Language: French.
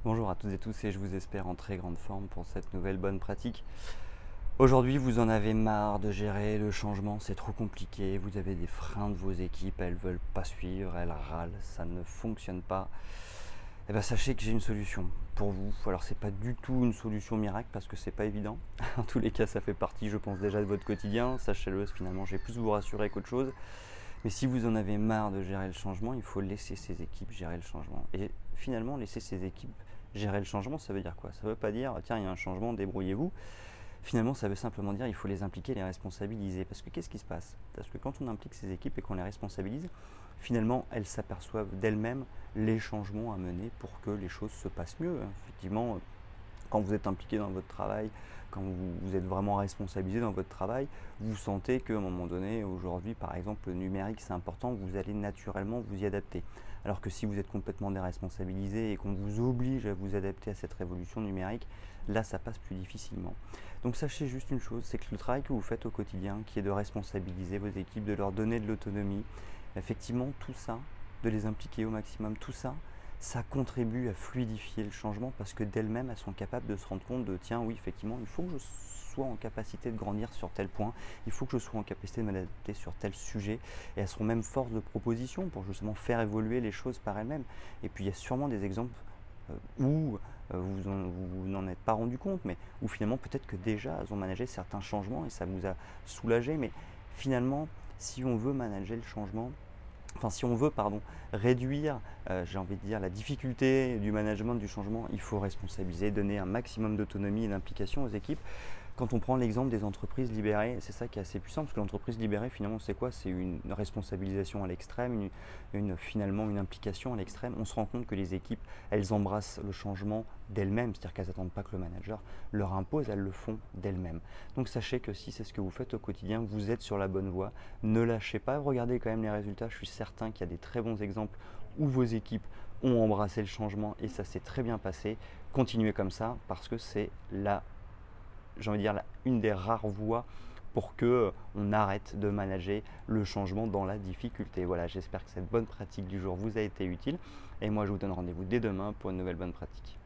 Bonjour à toutes et tous et je vous espère en très grande forme pour cette nouvelle bonne pratique. Aujourd'hui, vous en avez marre de gérer le changement, c'est trop compliqué, vous avez des freins de vos équipes, elles veulent pas suivre, elles râlent, ça ne fonctionne pas. Eh bien, sachez que j'ai une solution pour vous. Alors, c'est pas du tout une solution miracle parce que c'est pas évident. En tous les cas, ça fait partie, je pense, déjà de votre quotidien. Sachez-le, finalement, je vais plus vous rassurer qu'autre chose. Mais si vous en avez marre de gérer le changement, il faut laisser ces équipes gérer le changement. Et finalement, laisser ces équipes gérer le changement, ça veut dire quoi? Ça ne veut pas dire, tiens, il y a un changement, débrouillez-vous. Finalement, ça veut simplement dire il faut les impliquer, les responsabiliser. Parce que qu'est-ce qui se passe? Parce que quand on implique ces équipes et qu'on les responsabilise, finalement, elles s'aperçoivent d'elles-mêmes les changements à mener pour que les choses se passent mieux. Effectivement, quand vous êtes impliqué dans votre travail, quand vous êtes vraiment responsabilisé dans votre travail, vous sentez qu'à un moment donné, aujourd'hui par exemple, le numérique c'est important, vous allez naturellement vous y adapter. Alors que si vous êtes complètement déresponsabilisé et qu'on vous oblige à vous adapter à cette révolution numérique, là ça passe plus difficilement. Donc sachez juste une chose, c'est que le travail que vous faites au quotidien, qui est de responsabiliser vos équipes, de leur donner de l'autonomie, effectivement tout ça, de les impliquer au maximum, tout ça, ça contribue à fluidifier le changement parce que d'elles-mêmes, elles sont capables de se rendre compte de tiens, oui, effectivement, il faut que je sois en capacité de grandir sur tel point, il faut que je sois en capacité de m'adapter sur tel sujet, et elles seront même force de proposition pour justement faire évoluer les choses par elles-mêmes. Et puis il y a sûrement des exemples où vous n'en êtes pas rendu compte, mais où finalement peut-être que déjà elles ont managé certains changements et ça vous a soulagé, mais finalement, si on veut manager le changement, enfin, si on veut, réduire, j'ai envie de dire, la difficulté du management du changement, il faut responsabiliser, donner un maximum d'autonomie et d'implication aux équipes. Quand on prend l'exemple des entreprises libérées, c'est ça qui est assez puissant, parce que l'entreprise libérée, finalement, c'est quoi? C'est une responsabilisation à l'extrême, finalement une implication à l'extrême. On se rend compte que les équipes, elles embrassent le changement d'elles-mêmes, c'est-à-dire qu'elles n'attendent pas que le manager leur impose, elles le font d'elles-mêmes. Donc sachez que si c'est ce que vous faites au quotidien, vous êtes sur la bonne voie. Ne lâchez pas, regardez quand même les résultats. Je suis certain qu'il y a des très bons exemples où vos équipes ont embrassé le changement et ça s'est très bien passé. Continuez comme ça parce que c'est j'ai envie de dire, une des rares voies pour que on arrête de manager le changement dans la difficulté. Voilà, j'espère que cette bonne pratique du jour vous a été utile et moi je vous donne rendez-vous dès demain pour une nouvelle bonne pratique.